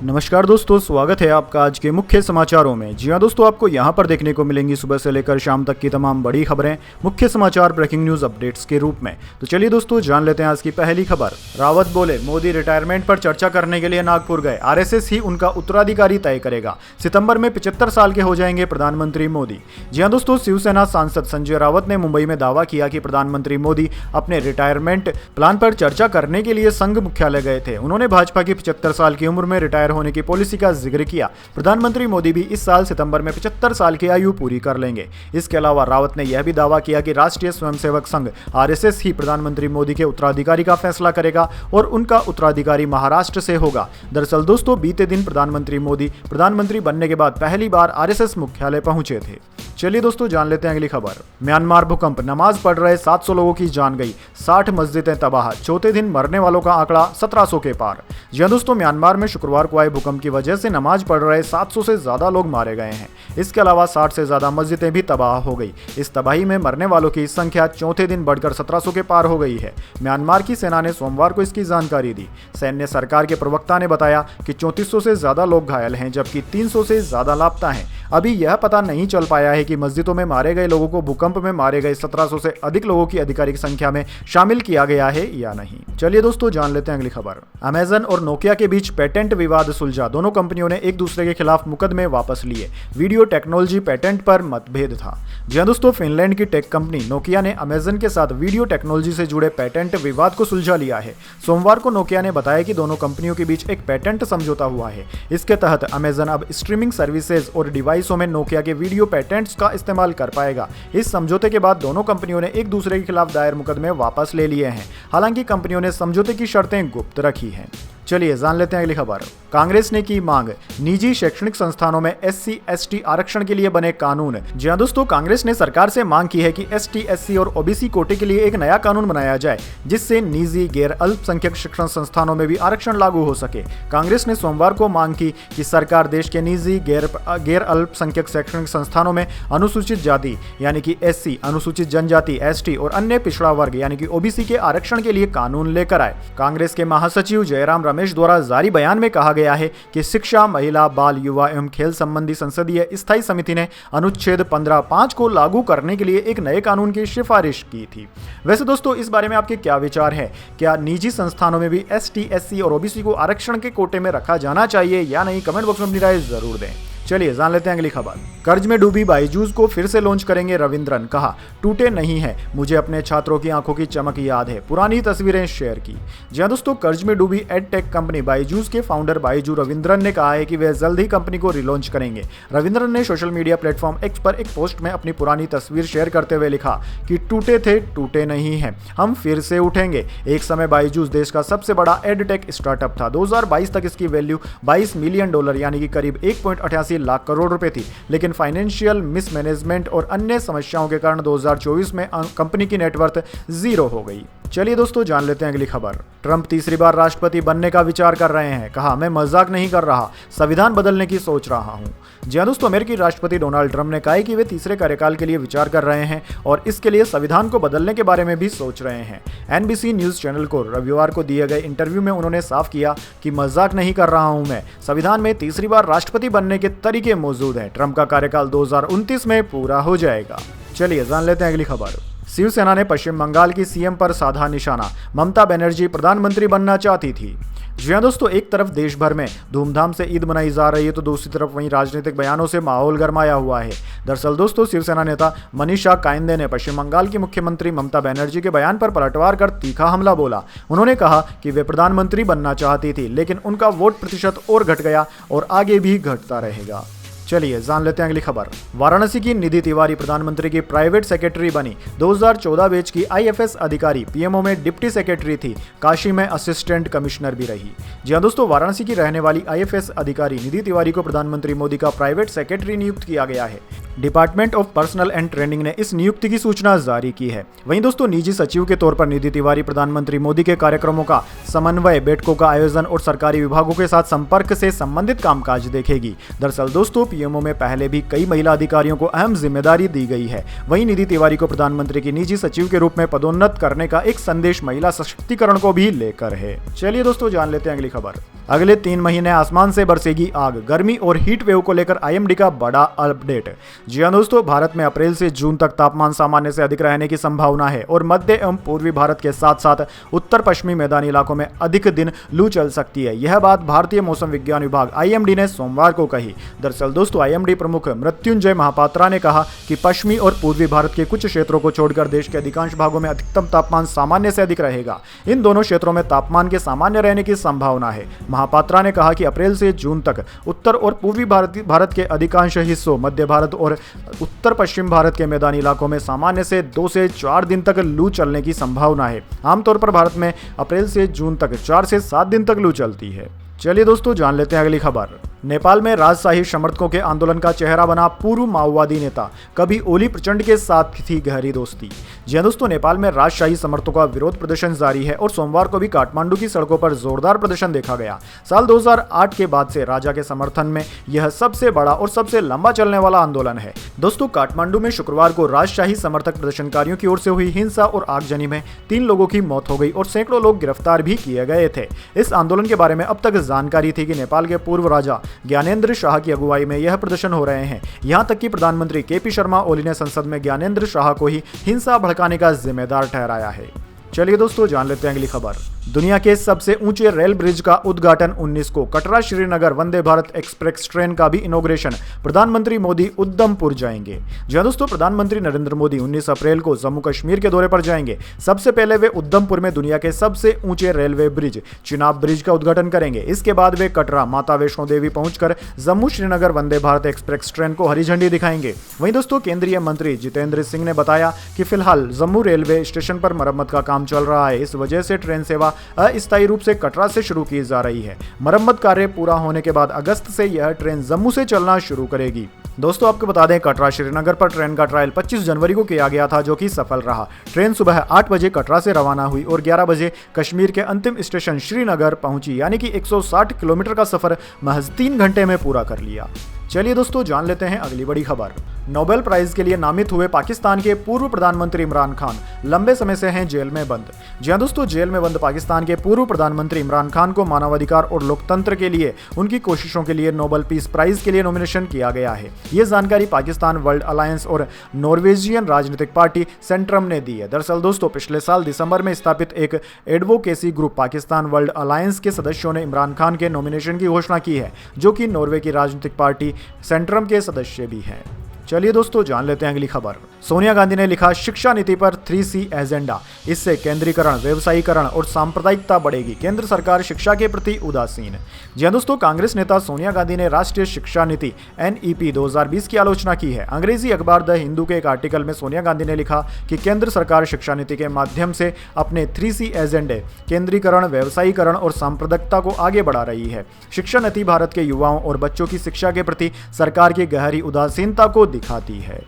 नमस्कार दोस्तों, स्वागत है आपका आज के मुख्य समाचारों में। जी हां दोस्तों, आपको यहां पर देखने को मिलेंगी सुबह से लेकर शाम तक की तमाम बड़ी खबरें मुख्य समाचार ब्रेकिंग न्यूज अपडेट्स के रूप में। तो चलिए दोस्तों, जान लेते हैं आज की पहली खबर। रावत बोले, मोदी रिटायरमेंट पर चर्चा करने के लिए नागपुर गए, आरएसएस ही उनका उत्तराधिकारी तय करेगा। सितंबर में 75 साल के हो जाएंगे प्रधानमंत्री मोदी। जी हां दोस्तों, शिवसेना सांसद संजय रावत ने मुंबई में दावा किया कि प्रधानमंत्री मोदी अपने रिटायरमेंट प्लान पर चर्चा करने के लिए संघ मुख्यालय गए थे। उन्होंने भाजपा की 75 साल की उम्र में रिटायर होने की पॉलिसी का जिक्र किया। प्रधानमंत्री मोदी भी इस साल सितंबर में 75 साल की आयु पूरी कर लेंगे। इसके अलावा रावत ने यह भी दावा किया कि राष्ट्रीय स्वयंसेवक संघ आरएसएस ही प्रधानमंत्री मोदी के उत्तराधिकारी का फैसला करेगा और उनका उत्तराधिकारी महाराष्ट्र से होगा। दरअसल दोस्तों, बीते दिन प्रधानमंत्री मोदी प्रधानमंत्री बनने के बाद पहली बार आरएसएस मुख्यालय पहुंचे थे। चलिए दोस्तों, जान लेते हैं अगली खबर। म्यांमार भूकंप, नमाज पढ़ रहे 700 लोगों की जान गई, 60 मस्जिदें तबाह, चौथे दिन मरने वालों का आंकड़ा 1700 के पार। जी हां दोस्तों, म्यांमार में शुक्रवार को आए भूकंप की वजह से नमाज पढ़ रहे 700 से ज्यादा लोग मारे गए हैं। इसके अलावा 60 से ज्यादा मस्जिदें भी तबाह हो गई। इस तबाही में मरने वालों की संख्या चौथे दिन बढ़कर 1700 के पार हो गई है। म्यांमार की सेना ने सोमवार को इसकी जानकारी दी। सैन्य सरकार के प्रवक्ता ने बताया कि 3400 से ज्यादा लोग घायल हैं, जबकि 300 से ज्यादा लापता हैं। अभी यह पता नहीं चल पाया है कि मस्जिदों में मारे गए लोगों को भूकंप में मारे गए 1700 से अधिक लोगों की आधिकारिक संख्या में शामिल किया गया है या नहीं। चलिए दोस्तों, जान लेते हैं अगली खबर। अमेजन और नोकिया के बीच पेटेंट विवाद सुलझा, दोनों कंपनियों ने एक दूसरे के खिलाफ मुकदमे वापस लिए। वीडियो टेक्नोलॉजी पेटेंट पर मतभेद था। जी हां दोस्तों, फिनलैंड की टेक कंपनी नोकिया ने अमेजन के साथ वीडियो टेक्नोलॉजी से जुड़े पेटेंट विवाद को सुलझा लिया है। सोमवार को नोकिया ने बताया कि दोनों कंपनियों के बीच एक पेटेंट समझौता हुआ है। इसके तहत अमेजन अब स्ट्रीमिंग सर्विसेज और डिवाइसों में नोकिया के वीडियो पेटेंट्स का इस्तेमाल कर पाएगा। इस समझौते के बाद दोनों कंपनियों ने एक दूसरे के खिलाफ दायर मुकदमे वापस ले लिए हैं। हालांकि कंपनियों ने समझौते की शर्तें गुप्त रखी हैं। चलिए जान लेते हैं अगली खबर। कांग्रेस ने की मांग, निजी शैक्षणिक संस्थानों में एससी एसटी आरक्षण के लिए बने कानून। जी हां दोस्तों, कांग्रेस ने सरकार से मांग की है कि एसटी एससी और ओबीसी कोटे के लिए एक नया कानून बनाया जाए, जिससे निजी गैर अल्पसंख्यक शिक्षण संस्थानों में भी आरक्षण लागू हो सके। कांग्रेस ने सोमवार को मांग की कि सरकार देश के निजी गैर अल्पसंख्यक शैक्षणिक संस्थानों में अनुसूचित जाति यानी कि एससी, अनुसूचित जनजाति एसटी और अन्य पिछड़ा वर्ग यानी कि ओबीसी के आरक्षण के लिए कानून लेकर आए। कांग्रेस के महासचिव जयराम रमेश द्वारा जारी बयान में कहा गया है कि शिक्षा, महिला, बाल, युवा एवं खेल संबंधी संसदीय स्थायी समिति ने अनुच्छेद 15(5) को लागू करने के लिए एक नए कानून की सिफारिश की थी। वैसे दोस्तों, इस बारे में आपके क्या विचार हैं? क्या निजी संस्थानों में भी एसटी, एससी और ओबीसी को आरक्षण के कोटे में रखा जाना चाहिए या नहीं? कमेंट बॉक्स में अपनी राय जरूर दें। चलिए जान लेते हैं अगली खबर। कर्ज में डूबी बायजूस को फिर से लॉन्च करेंगे रविंद्रन, कहा टूटे नहीं है, मुझे अपने छात्रों की आंखों की चमक याद है, पुरानी तस्वीरें शेयर की। जी हां दोस्तों, कर्ज में डूबी एडटेक कंपनी बायजूस के फाउंडर बायजू रविंद्रन ने कहा है कि वे जल्द ही कंपनी को रिलॉन्च करेंगे। रविंद्रन ने सोशल मीडिया प्लेटफॉर्म एक्स पर एक पोस्ट में अपनी पुरानी तस्वीर शेयर करते हुए लिखा कि टूटे थे, टूटे नहीं है, हम फिर से उठेंगे। एक समय बायजूस देश का सबसे बड़ा एडटेक स्टार्टअप था। 2022 तक इसकी वैल्यू $22 मिलियन यानी कि करीब 1.88 लाख करोड़ रुपए थी, लेकिन फाइनेंशियल मिसमैनेजमेंट और अन्य समस्याओं के कारण 2024 में कंपनी की नेटवर्थ जीरो हो गई। चलिए दोस्तों, जान लेते हैं अगली खबर। ट्रंप तीसरी बार राष्ट्रपति बनने का विचार कर रहे हैं, कहा मैं मजाक नहीं कर रहा, संविधान बदलने की सोच रहा हूं। जी हां दोस्तों, अमेरिकी राष्ट्रपति डोनाल्ड ट्रंप ने कहा है कि वे तीसरे कार्यकाल के लिए विचार कर रहे हैं और इसके लिए संविधान को बदलने के बारे में भी सोच रहे हैं। एनबीसी न्यूज चैनल को रविवार को दिए गए इंटरव्यू में उन्होंने साफ किया कि मजाक नहीं कर रहा हूं मैं, संविधान में तीसरी बार राष्ट्रपति बनने के तरीके मौजूद हैं। ट्रंप का कार्यकाल 2029 में पूरा हो जाएगा। चलिए जान लेते हैं अगली खबर। शिवसेना ने पश्चिम बंगाल की सीएम पर साधा निशाना, ममता बनर्जी प्रधानमंत्री बनना चाहती थी। जी हां दोस्तों, एक तरफ देश भर में धूमधाम से ईद मनाई जा रही है तो दूसरी तरफ वहीं राजनीतिक बयानों से माहौल गरमाया हुआ है। दरअसल दोस्तों, शिवसेना नेता मनीषा कायंदे ने पश्चिम बंगाल की मुख्यमंत्री ममता बनर्जी के बयान पर पलटवार कर तीखा हमला बोला। उन्होंने कहा कि वे प्रधानमंत्री बनना चाहती थी, लेकिन उनका वोट प्रतिशत और घट गया और आगे भी घटता रहेगा। चलिए जान लेते हैं अगली खबर। वाराणसी की निधि तिवारी प्रधानमंत्री की प्राइवेट सेक्रेटरी बनी। 2014 बैच की आईएफएस अधिकारी, पीएमओ में डिप्टी सेक्रेटरी थी, काशी में असिस्टेंट कमिश्नर भी रही। जी हां दोस्तों, वाराणसी की रहने वाली आईएफएस अधिकारी निधि तिवारी को प्रधानमंत्री मोदी का प्राइवेट सेक्रेटरी नियुक्त किया गया है। Department of personal and training ने इस नियुक्ति की सूचना जारी की है। वहीं दोस्तों निजी सचिव के तौर पर निधि तिवारी प्रधानमंत्री मोदी के कार्यक्रमों का समन्वय, बैठकों का आयोजन और सरकारी विभागों के साथ संपर्क से संबंधित कामकाज देखेगी। दरअसल दोस्तों पीएमओ में पहले भी कई महिला अधिकारियों को अहम जिम्मेदारी दी गई है। वहीं निधि तिवारी को प्रधानमंत्री की निजी सचिव के रूप में पदोन्नत करने का एक संदेश महिला सशक्तिकरण को भी लेकर है। चलिए दोस्तों जान लेते हैं अगली खबर। अगले 3 महीने आसमान से बरसेगी आग, गर्मी और हीट वेव को लेकर आईएमडी का बड़ा अपडेट। जी हां दोस्तों, भारत में अप्रैल से जून तक तापमान सामान्य से अधिक रहने की संभावना है और मध्य एवं पूर्वी भारत के साथ साथ उत्तर पश्चिमी मैदानी इलाकों में अधिक दिन लू चल सकती है। यह बात भारतीय मौसम विज्ञान विभाग आईएमडी ने सोमवार को कही। दरअसल दोस्तों आईएमडी प्रमुख मृत्युंजय महापात्रा ने कहा कि पश्चिमी और पूर्वी भारत के कुछ क्षेत्रों को छोड़कर देश के अधिकांश भागों में अधिकतम तापमान सामान्य से अधिक रहेगा। इन दोनों क्षेत्रों में तापमान के सामान्य रहने की संभावना है। महापात्रा ने कहा कि अप्रैल से जून तक उत्तर और पूर्वी भारत के अधिकांश हिस्सों, मध्य भारत और उत्तर पश्चिम भारत के मैदानी इलाकों में सामान्य से 2 से 4 दिन तक लू चलने की संभावना है। आमतौर पर भारत में अप्रैल से जून तक 4 से 7 दिन तक लू चलती है। चलिए दोस्तों जान लेते हैं अगली खबर। नेपाल में राजशाही समर्थकों के आंदोलन का चेहरा बना पूर्व माओवादी नेता, कभी ओली प्रचंड के साथ थी गहरी दोस्ती। जी दोस्तों, नेपाल में राजशाही समर्थकों का विरोध प्रदर्शन जारी है और सोमवार को भी काठमांडू की सड़कों पर जोरदार प्रदर्शन देखा गया। साल 2008 के बाद से राजा के समर्थन में यह सबसे बड़ा और सबसे लंबा चलने वाला आंदोलन है। दोस्तों काठमांडू में शुक्रवार को राजशाही समर्थक प्रदर्शनकारियों की ओर से हुई हिंसा और आगजनी में 3 लोगों की मौत हो गई और सैकड़ों लोग गिरफ्तार भी किए गए थे। इस आंदोलन के बारे में अब तक जानकारी थी कि नेपाल के पूर्व राजा ज्ञानेंद्र शाह की अगुवाई में यह प्रदर्शन हो रहे हैं। यहां तक कि प्रधानमंत्री केपी शर्मा ओली ने संसद में ज्ञानेंद्र शाह को ही हिंसा भड़काने का जिम्मेदार ठहराया है। चलिए दोस्तों जान लेते हैं अगली खबर। दुनिया के सबसे ऊंचे रेल ब्रिज का उद्घाटन 19 को, कटरा श्रीनगर वंदे भारत एक्सप्रेस ट्रेन का भी इनॉग्रेशन, प्रधानमंत्री मोदी उधमपुर जाएंगे। जी दोस्तों, प्रधानमंत्री नरेंद्र मोदी 19 अप्रैल को जम्मू कश्मीर के दौरे पर जाएंगे। सबसे पहले वे उधमपुर में दुनिया के सबसे ऊंचे रेलवे ब्रिज चिनाब ब्रिज का उद्घाटन करेंगे। इसके बाद वे कटरा माता वैष्णो देवी पहुंचकर जम्मू श्रीनगर वंदे भारत एक्सप्रेस ट्रेन को हरी झंडी दिखाएंगे। वहीं दोस्तों केंद्रीय मंत्री जितेंद्र सिंह ने बताया कि फिलहाल जम्मू रेलवे स्टेशन पर मरम्मत का काम चल रहा है। इस वजह से ट्रेन सेवा अस्थायी रूप से कटरा से शुरू की जा रही है। मरम्मत कार्य पूरा होने के बाद अगस्त से यह ट्रेन जम्मू से चलना शुरू करेगी। दोस्तों आपको बता दें, कटरा श्रीनगर पर ट्रेन का ट्रायल 25 जनवरी को किया गया था, जो कि सफल रहा। ट्रेन सुबह 8 बजे कटरा से रवाना हुई और 11 बजे कश्मीर के अंतिम स्टेशन श्रीनगर पहुंची, यानी कि 160 किलोमीटर का सफर महज 3 घंटे में पूरा कर लिया। चलिए दोस्तों जान लेते हैं अगली बड़ी खबर। नोबेल प्राइज के लिए नामित हुए पाकिस्तान के पूर्व प्रधानमंत्री इमरान खान लंबे समय से हैं जेल में बंद। जी हां दोस्तों, जेल में बंद पाकिस्तान के पूर्व प्रधानमंत्री इमरान खान को मानवाधिकार और लोकतंत्र के लिए उनकी कोशिशों के लिए नोबेल पीस प्राइज के लिए नॉमिनेशन किया गया है। ये जानकारी पाकिस्तान वर्ल्ड अलायंस और नॉर्वेजियन राजनीतिक पार्टी सेंट्रम ने दी है। दरअसल दोस्तों पिछले साल दिसंबर में स्थापित एक advocacy group Pakistan world alliance के सदस्यों ने इमरान खान के नॉमिनेशन की घोषणा की है, जो कि नॉर्वे की राजनीतिक पार्टी सेंट्रम के सदस्य भी हैं। चलिए दोस्तों जान लेते हैं अगली खबर। सोनिया गांधी ने लिखा शिक्षा नीति पर 3C एजेंडा, इससे केंद्रीकरण, व्यवसायीकरण और सांप्रदायिकता बढ़ेगी, केंद्र सरकार शिक्षा के प्रति उदासीन। जी दोस्तों, कांग्रेस नेता सोनिया गांधी ने राष्ट्रीय शिक्षा नीति NEP 2020 की आलोचना की है। अंग्रेजी अखबार द हिंदू के एक आर्टिकल में सोनिया गांधी ने लिखा कि केंद्र सरकार शिक्षा नीति के माध्यम से अपने 3C एजेंडे, केंद्रीकरण, व्यवसायीकरण और सांप्रदायिकता को आगे बढ़ा रही है। शिक्षा नीति भारत के युवाओं और बच्चों की शिक्षा के प्रति सरकार की गहरी उदासीनता को दिखाती है।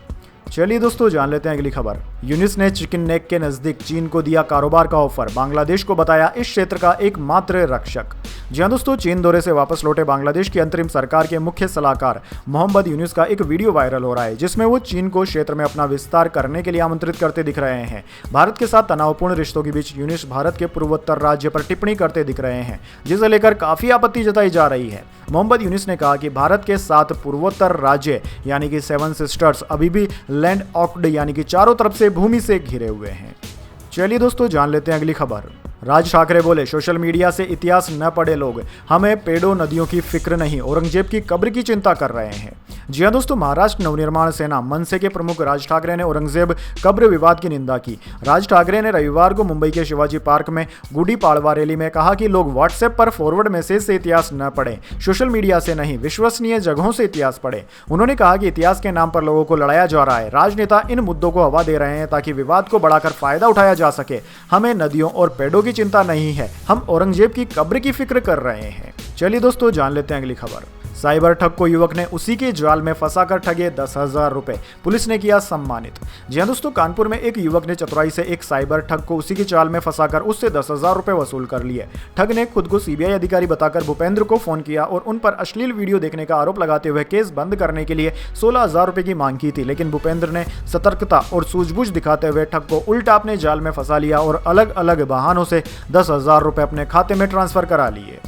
चलिए दोस्तों जान लेते हैं अगली खबर। यूनिस ने चिकन नेक के नजदीक चीन को दिया कारोबार का ऑफर, बांग्लादेश को बताया इस क्षेत्र का एकमात्र रक्षक। जी हां दोस्तों, चीन दौरे से वापस लौटे बांग्लादेश की अंतरिम सरकार के मुख्य सलाहकार मोहम्मद यूनिस का एक वीडियो वायरल हो रहा है, जिसमें वो चीन को क्षेत्र में अपना विस्तार करने के लिए आमंत्रित करते दिख रहे हैं। भारत के साथ तनावपूर्ण रिश्तों के बीच यूनिस भारत के पूर्वोत्तर राज्य पर टिप्पणी करते दिख रहे हैं, जिसे लेकर काफी आपत्ति जताई जा रही है। मोहम्मद यूनिस ने कहा कि भारत के 7 पूर्वोत्तर राज्य यानी कि 7 सिस्टर्स अभी भी लैंड ऑक्ड यानी कि चारों तरफ से भूमि से घिरे हुए हैं। चलिए दोस्तों जान लेते हैं अगली खबर। राज ठाकरे बोले सोशल मीडिया से इतिहास न पढ़े लोग, हमें पेड़ों नदियों की फिक्र नहीं, औरंगजेब की कब्र की चिंता कर रहे हैं। जी हां दोस्तों, महाराष्ट्र नवनिर्माण सेना मनसे के प्रमुख राज ठाकरे ने औरंगजेब कब्र विवाद की निंदा की। राज ठाकरे ने रविवार को मुंबई के शिवाजी पार्क में गुड़ी पाड़वा रैली में कहा कि लोग व्हाट्सएप पर फॉरवर्ड मैसेज से इतिहास न पढ़ें, सोशल मीडिया से नहीं, विश्वसनीय जगहों से इतिहास पढ़ें। उन्होंने कहा कि इतिहास के नाम पर लोगों को लड़ाया जा रहा है। राजनेता इन मुद्दों को हवा दे रहे हैं ताकि विवाद को बढ़ाकर फायदा उठाया जा सके। हमें नदियों और पेड़ों की चिंता नहीं है, हम औरंगजेब की कब्र की फिक्र कर रहे हैं। चलिए दोस्तों जान लेते हैं अगली खबर। साइबर ठग को युवक ने उसी के जाल में फंसाकर ठगे 10,000 रुपए, पुलिस ने किया सम्मानित। जी हां दोस्तों, कानपुर में एक युवक ने चतुराई से एक साइबर ठग को उसी के जाल में फंसाकर उससे 10,000 रुपए वसूल कर लिए। ठग ने खुद को सीबीआई अधिकारी बताकर भूपेंद्र को फोन किया और उन पर अश्लील वीडियो देखने का आरोप लगाते हुए केस बंद करने के लिए 16,000 रुपए की मांग की थी, लेकिन भूपेंद्र ने सतर्कता और सूझबूझ दिखाते हुए ठग को उल्टा अपने जाल में फंसा लिया और अलग अलग बहानों से 10,000 रुपए अपने खाते में ट्रांसफर करा लिए।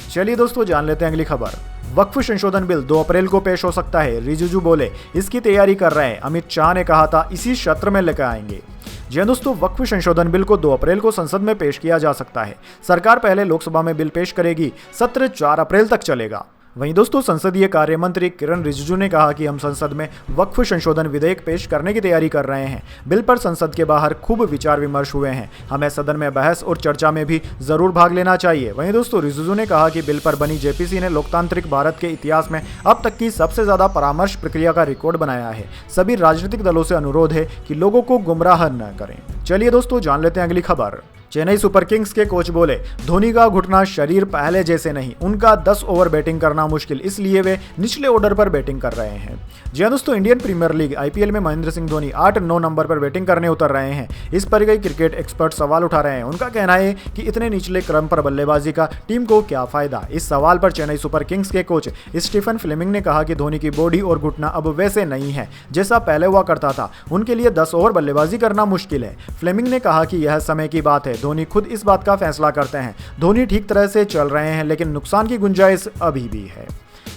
चलिए दोस्तों, जान लेते हैं अगली खबर। वक्फ संशोधन बिल 2 अप्रैल को पेश हो सकता है, रिजिजू बोले इसकी तैयारी कर रहे हैं। अमित शाह ने कहा था इसी सत्र में लेकर आएंगे। जी हां दोस्तों, वक्फ संशोधन बिल को 2 अप्रैल को संसद में पेश किया जा सकता है। सरकार पहले लोकसभा में बिल पेश करेगी, सत्र 4 अप्रैल तक चलेगा। वहीं दोस्तों, संसदीय कार्य मंत्री किरण रिजिजू ने कहा कि हम संसद में वक्फ संशोधन विधेयक पेश करने की तैयारी कर रहे हैं। बिल पर संसद के बाहर खूब विचार विमर्श हुए हैं, हमें सदन में बहस और चर्चा में भी जरूर भाग लेना चाहिए। वहीं दोस्तों, रिजिजू ने कहा कि बिल पर बनी जेपीसी ने लोकतांत्रिक भारत के इतिहास में अब तक की सबसे ज्यादा परामर्श प्रक्रिया का रिकॉर्ड बनाया है। सभी राजनीतिक दलों से अनुरोध है कि लोगों को गुमराह न करें। चलिए दोस्तों, जान लेते हैं अगली खबर। चेन्नई सुपर किंग्स के कोच बोले धोनी का घुटना शरीर पहले जैसे नहीं, उनका 10 ओवर बैटिंग करना मुश्किल, इसलिए वे निचले ऑर्डर पर बैटिंग कर रहे हैं। जी हां दोस्तों, इंडियन प्रीमियर लीग आईपीएल में महेंद्र सिंह धोनी 8-9 नंबर पर बैटिंग करने उतर रहे हैं। इस पर कई क्रिकेट एक्सपर्ट सवाल उठा रहे हैं। उनका कहना है कि इतने निचले क्रम पर बल्लेबाजी का टीम को क्या फायदा। इस सवाल पर चेन्नई सुपर किंग्स के कोच स्टीफन फ्लेमिंग ने कहा कि धोनी की बॉडी और घुटना अब वैसे नहीं है जैसा पहले हुआ करता था, उनके लिए 10 ओवर बल्लेबाजी करना मुश्किल है। फ्लेमिंग ने कहा कि यह समय की बात है, धोनी खुद इस बात का फैसला करते हैं। धोनी ठीक तरह से चल रहे हैं, लेकिन नुकसान की गुंजाइश अभी भी है।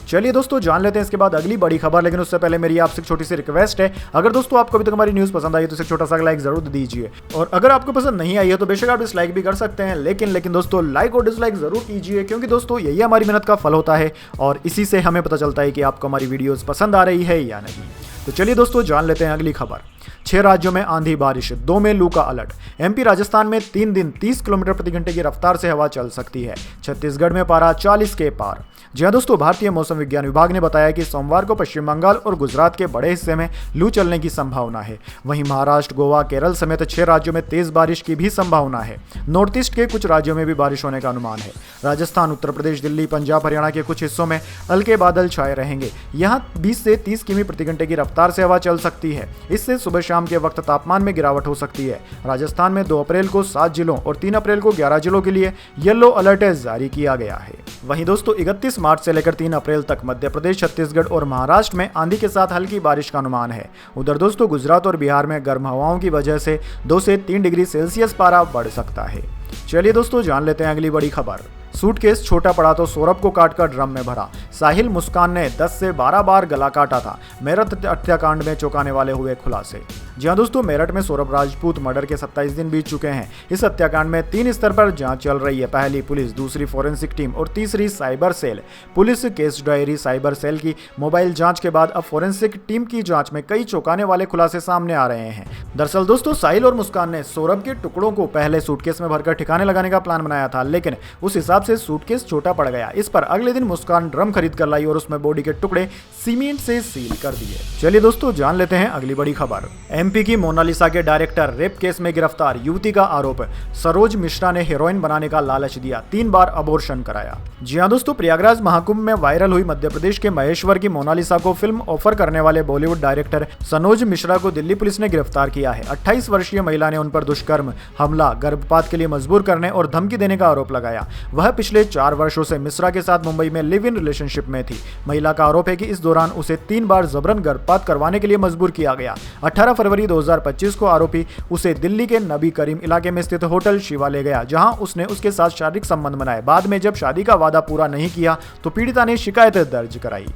चलिए दोस्तों, जान लेते हैं इसके बाद अगली बड़ी खबर, लेकिन उससे पहले मेरी आपसे एक छोटी सी रिक्वेस्ट है। अगर दोस्तों आपको अभी तक हमारी न्यूज़ पसंद आई है तो एक छोटा सा लाइक जरूर दीजिए, और अगर आपको पसंद नहीं आई है तो बेशक आप डिसलाइक भी कर सकते हैं, लेकिन दोस्तों लाइक और डिसलाइक जरूर कीजिए, क्योंकि दोस्तों यही हमारी मेहनत का फल होता है और इसी से हमें पता चलता है कि आपको हमारी वीडियोज़ पसंद आ रही है या नहीं। तो चलिए दोस्तों, जान लेते हैं अगली खबर। 6 राज्यों में आंधी बारिश, 2 में लू का अलर्ट। एमपी राजस्थान में 3 दिन 30 किलोमीटर प्रति घंटे की रफ्तार से हवा चल सकती है। छत्तीसगढ़ में पारा 40 के पार। जी हां दोस्तों, भारतीय मौसम विज्ञान विभाग ने बताया कि सोमवार को पश्चिम बंगाल और गुजरात के बड़े हिस्से में लू चलने की संभावना है। वहीं महाराष्ट्र, गोवा, केरल समेत 6 राज्यों में तेज बारिश की भी संभावना है। नॉर्थ ईस्ट के कुछ राज्यों में भी बारिश होने का अनुमान है। राजस्थान, उत्तर प्रदेश, दिल्ली, पंजाब, हरियाणा के कुछ हिस्सों में हल्के बादल छाए रहेंगे। यहाँ 20 से 30 किमी प्रति घंटे की रफ्तार से हवा चल सकती है। इससे सुबह शाम के वक्त तापमान में गिरावट हो सकती है। राजस्थान में 2 अप्रैल को 7 जिलों और 3 अप्रैल को 11 जिलों के लिए येलो अलर्ट जारी किया गया है। वहीं दोस्तों 31 मार्च से लेकर 3 अप्रैल तक मध्य प्रदेश, छत्तीसगढ़ और महाराष्ट्र में आंधी के साथ हल्की बारिश का अनुमान है। उधर दोस्तों गुजरात और बिहार में गर्म हवाओं की वजह से 2 से 3 डिग्री सेल्सियस पारा बढ़ सकता है। चलिए दोस्तों, जान लेते हैं अगली बड़ी खबर। सूटकेस छोटा पड़ा तो सौरभ को काटकर ड्रम में भरा। साहिल मुस्कान ने 10 से 12 बार गला काटा था। मेरठ हत्याकांड में चौंकाने वाले हुए खुलासे। जी हां दोस्तों, मेरठ में सौरभ राजपूत मर्डर के 27 दिन बीत चुके हैं। इस हत्याकांड में 3 स्तर पर जांच चल रही है। पहली पुलिस, दूसरी फोरेंसिक टीम और तीसरी cyber cell. Police case diary, cyber cell की मोबाइल जांच के बाद अब फोरेंसिक टीम की जांच में कई चौंकाने वाले खुलासे सामने आ रहे हैं। दरअसल दोस्तों साहिल और मुस्कान ने सौरभ के टुकड़ों को पहले सूटकेस में भरकर ठिकाने लगाने का प्लान बनाया था, लेकिन उस हिसाब से सूटकेस छोटा पड़ गया। इस पर अगले दिन मुस्कान ड्रम खरीद कर लाई और उसमें बॉडी के टुकड़े सीमेंट से सील कर दिए। चलिए दोस्तों, जान लेते हैं अगली बड़ी खबर। एमपी की मोनालिसा के डायरेक्टर रेप केस में गिरफ्तार। युवती का आरोप, सरोज मिश्रा ने हीरोइन बनाने का लालच दिया, 3 बार अबॉर्शन कराया। जी हां दोस्तों, प्रयागराज महाकुंभ में वायरल हुई मध्य प्रदेश के महेश्वर की मोनालिसा को फिल्म ऑफर करने वाले बॉलीवुड डायरेक्टर सरोज मिश्रा को दिल्ली पुलिस ने गिरफ्तार किया है। 28 वर्षीय महिला ने उन पर दुष्कर्म, हमला, गर्भपात के लिए मजबूर करने और धमकी देने का आरोप लगाया। वह पिछले 4 वर्षों से मिश्रा के साथ मुंबई में लिव इन रिलेशनशिप में थी। महिला का आरोप है कि इस दौरान उसे 3 बार जबरन गर्भपात करवाने के लिए मजबूर किया गया। 18 फरवरी 2025 को आरोपी उसे दिल्ली के नबी करीम इलाके में स्थित होटल शिवा ले गया, जहां उसने उसके साथ शारीरिक संबंध बनाए। बाद में जब शादी का वादा पूरा नहीं किया तो पीड़िता ने शिकायत दर्ज कराई।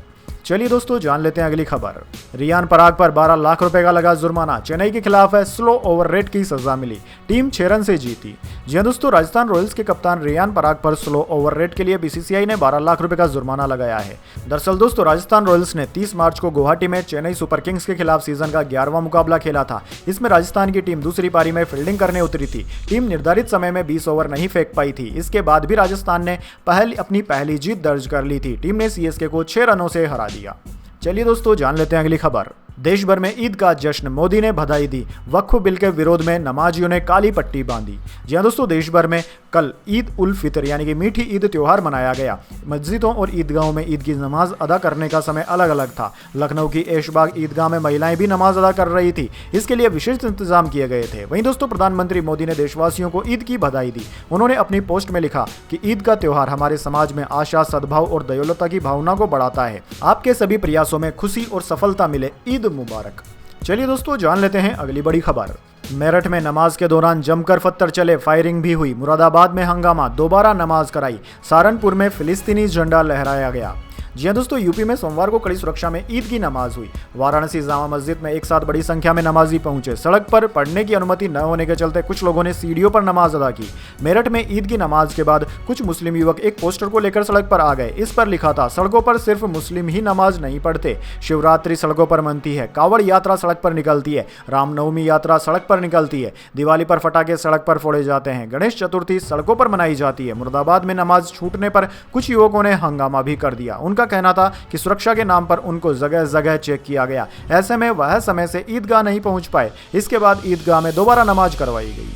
चलिए दोस्तों, जान लेते हैं अगली खबर। रियान पराग पर 12 लाख रुपए का लगा जुर्माना। चेन्नई के खिलाफ है स्लो ओवर रेट की सजा मिली। टीम 6 रन से जीती। जी हां दोस्तों, राजस्थान रॉयल्स के कप्तान रियान पराग पर स्लो ओवर रेट के लिए बीसीसीआई ने 12 लाख रुपए का जुर्माना लगाया है। दरअसल दोस्तों राजस्थान रॉयल्स ने 30 मार्च को गुवाहाटी में चेन्नई सुपर किंग्स के खिलाफ सीजन का 11वां मुकाबला खेला था। इसमें राजस्थान की टीम दूसरी पारी में फील्डिंग करने उतरी थी। टीम निर्धारित समय में 20 ओवर नहीं फेंक पाई थी। इसके बाद भी राजस्थान ने अपनी पहली जीत दर्ज कर ली थी। टीम ने सीएसके को 6 रनों से हरा दिया। चलिए दोस्तों, जान लेते हैं अगली खबर। देश भर में ईद का जश्न, मोदी ने बधाई दी। वक्फ बिल के विरोध में नमाजियों ने काली पट्टी बांधी। जी हां दोस्तों, देश भर में कल ईद उल फितर यानी कि मीठी ईद त्योहार मनाया गया। मस्जिदों और ईदगाहों में ईद की नमाज अदा करने का समय अलग अलग था। लखनऊ की ऐशबाग ईदगाह में महिलाएं भी नमाज अदा कर रही थी। इसके लिए विशेष इंतजाम किए गए थे। वहीं दोस्तों, प्रधानमंत्री मोदी ने देशवासियों को ईद की बधाई दी। उन्होंने अपनी पोस्ट में लिखा कि ईद का त्योहार हमारे समाज में आशा, सद्भाव और दयालुता की भावना को बढ़ाता है। आपके सभी प्रयासों में खुशी और सफलता मिले। ईद मुबारक। चलिए दोस्तों, जान लेते हैं अगली बड़ी खबर। मेरठ में नमाज के दौरान जमकर पत्थर चले, फायरिंग भी हुई। मुरादाबाद में हंगामा, दोबारा नमाज कराई। सहारनपुर में फिलिस्तीनी झंडा लहराया गया। जी हां दोस्तों, यूपी में सोमवार को कड़ी सुरक्षा में ईद की नमाज हुई। वाराणसी जामा मस्जिद में एक साथ बड़ी संख्या में नमाजी पहुंचे। सड़क पर पढ़ने की अनुमति न होने के चलते कुछ लोगों ने सीढ़ियों पर नमाज अदा की। मेरठ में ईद की नमाज के बाद कुछ मुस्लिम युवक एक पोस्टर को लेकर सड़क पर आ गए। इस पर लिखा था, सड़कों पर सिर्फ मुस्लिम ही नमाज नहीं पढ़ते। शिवरात्रि सड़कों पर मनती है, कावड़ यात्रा सड़क पर निकलती है, रामनवमी यात्रा सड़क पर निकलती है, दिवाली पर फटाखे सड़क पर फोड़े जाते हैं, गणेश चतुर्थी सड़कों पर मनाई जाती है। मुरादाबाद में नमाज छूटने पर कुछ युवकों ने हंगामा भी कर दिया। उनका कहना था कि सुरक्षा के नाम पर उनको जगह जगह चेक किया गया। ऐसे में वह समय से ईदगाह नहीं पहुंच पाए। इसके बाद ईदगाह में दोबारा नमाज करवाई गई।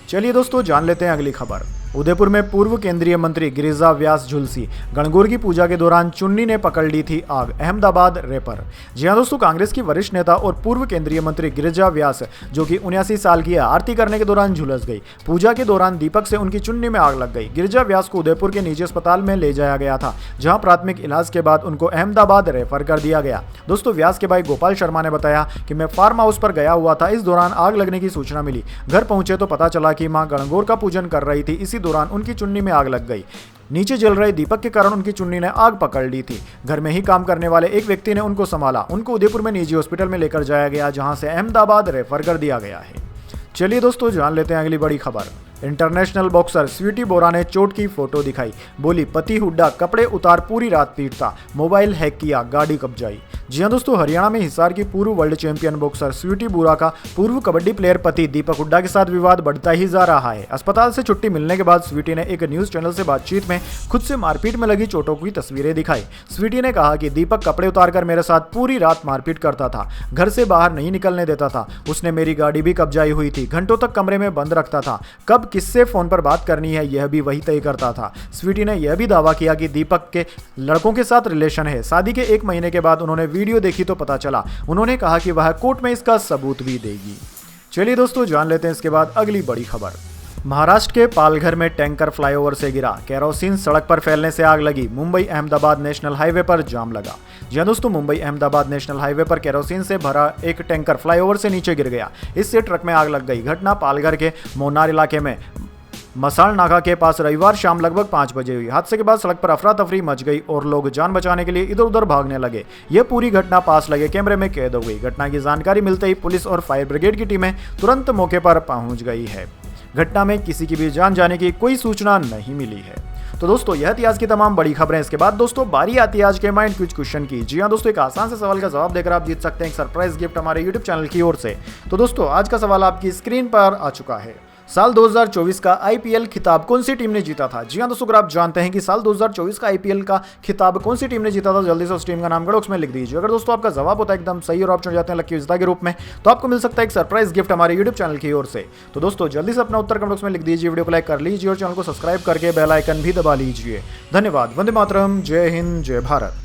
चलिए दोस्तों, जान लेते हैं अगली खबर। उदयपुर में पूर्व केंद्रीय मंत्री गिरिजा व्यास झुलसी। गणगौर की पूजा के दौरान चुन्नी ने पकड़ ली थी आग, अहमदाबाद रेपर। जी हां दोस्तों, कांग्रेस की वरिष्ठ नेता और पूर्व केंद्रीय मंत्री गिरिजा व्यास, जो कि 79 साल की है, आरती करने के दौरान झुलस गई। पूजा के दौरान दीपक से उनकी चुन्नी में आग लग गई। गिरिजा व्यास को उदयपुर के निजी अस्पताल में ले जाया गया था, जहां प्राथमिक इलाज के बाद उनको अहमदाबाद रेफर कर दिया गया। दोस्तों, व्यास के भाई गोपाल शर्मा ने बताया कि मैं फार्म हाउस पर गया हुआ था। इस दौरान आग लगने की सूचना मिली। घर पहुंचे तो पता चला कि मां गणगौर का पूजन कर रही थी। इसी दौरान उनकी चुन्नी में आग लग गई। नीचे जल रहे दीपक के कारण उनकी चुन्नी ने आग पकड़ ली थी। घर में ही काम करने वाले एक व्यक्ति ने उनको संभाला। उनको उदयपुर में निजी हॉस्पिटल में लेकर जाया गया, जहां से अहमदाबाद रेफर कर दिया गया है। चलिए दोस्तों, जान लेते हैं अगली बड़ी खबर। इंटरनेशनल बॉक्सर स्वीटी बोरा ने चोट की फोटो दिखाई। बोली, पति हुड्डा कपड़े उतार पूरी रात पीटता, मोबाइल हैक किया, गाड़ी कब्जाई। जी हां दोस्तों, हरियाणा में हिसार की पूर्व वर्ल्ड चैंपियन बॉक्सर स्वीटी बोरा का पूर्व कबड्डी प्लेयर पति दीपक हुड्डा के साथ विवाद बढ़ता ही जा रहा है। अस्पताल से छुट्टी मिलने के बाद स्वीटी ने एक न्यूज चैनल से बातचीत में खुद से मारपीट में लगी चोटों की तस्वीरें दिखाई। स्वीटी ने कहा कि दीपक कपड़े उतारकर मेरे साथ पूरी रात मारपीट करता था, घर से बाहर नहीं निकलने देता था, उसने मेरी गाड़ी भी कब्जाई हुई थी, घंटों तक कमरे में बंद रखता था, कब किससे फोन पर बात करनी है यह भी वही तय करता था। स्वीटी ने यह भी दावा किया कि दीपक के लड़कों के साथ रिलेशन है। शादी के 1 महीने के बाद उन्होंने वीडियो देखी तो पता चला। उन्होंने कहा कि वह कोर्ट में इसका सबूत भी देगी। चलिए दोस्तों, जान लेते हैं इसके बाद अगली बड़ी खबर। महाराष्ट्र के पालघर में टैंकर फ्लाईओवर से गिरा, केरोसिन सड़क पर फैलने से आग लगी। मुंबई अहमदाबाद नेशनल हाईवे पर जाम लगा। जी हां दोस्तों, मुंबई अहमदाबाद नेशनल हाईवे पर केरोसिन से भरा एक टैंकर फ्लाईओवर से नीचे गिर गया। इससे ट्रक में आग लग गई। घटना पालघर के मोनार इलाके में मसाल नाका के पास रविवार शाम लगभग 5 बजे हुई। हादसे के बाद सड़क पर अफरा तफरी मच गई और लोग जान बचाने के लिए इधर उधर भागने लगे। यह पूरी घटना पास लगे कैमरे में कैद हो गई। घटना की जानकारी मिलते ही पुलिस और फायर ब्रिगेड की टीमें तुरंत मौके पर पहुंच गई है। घटना में किसी की भी जान जाने की कोई सूचना नहीं मिली है। तो दोस्तों, यह थी आज की तमाम बड़ी खबरें। इसके बाद दोस्तों बारी आती है आज के माइंड क्विज क्वेश्चन की। जी हां दोस्तों, एक आसान से सवाल का जवाब देकर आप जीत सकते हैं एक सरप्राइज गिफ्ट हमारे यूट्यूब चैनल की ओर से। तो दोस्तों, आज का सवाल आपकी स्क्रीन पर आ चुका है। साल 2024 का आईपीएल खिताब कौन सी टीम ने जीता था? जी हां दोस्तों, अगर आप जानते हैं कि साल 2024 का आईपीएल का खिताब कौन सी टीम ने जीता था, जल्दी से उस टीम का नाम कमेंट बॉक्स में लिख दीजिए। अगर दोस्तों आपका जवाब होता है एकदम सही और आप चुन जाते हैं लकी विजेता के रूप में, तो आपको मिल सकता है एक सरप्राइज गिफ्ट हमारे यूट्यूब चैनल की ओर से। तो दोस्तों, जल्दी से अपना उत्तर कमेंट बॉक्स में लिख दीजिए, वीडियो को लाइक कर लीजिए और चैनल को सब्सक्राइब करके बेल आइकन भी दबा लीजिए। धन्यवाद। वंदे मातरम। जय हिंद, जय भारत।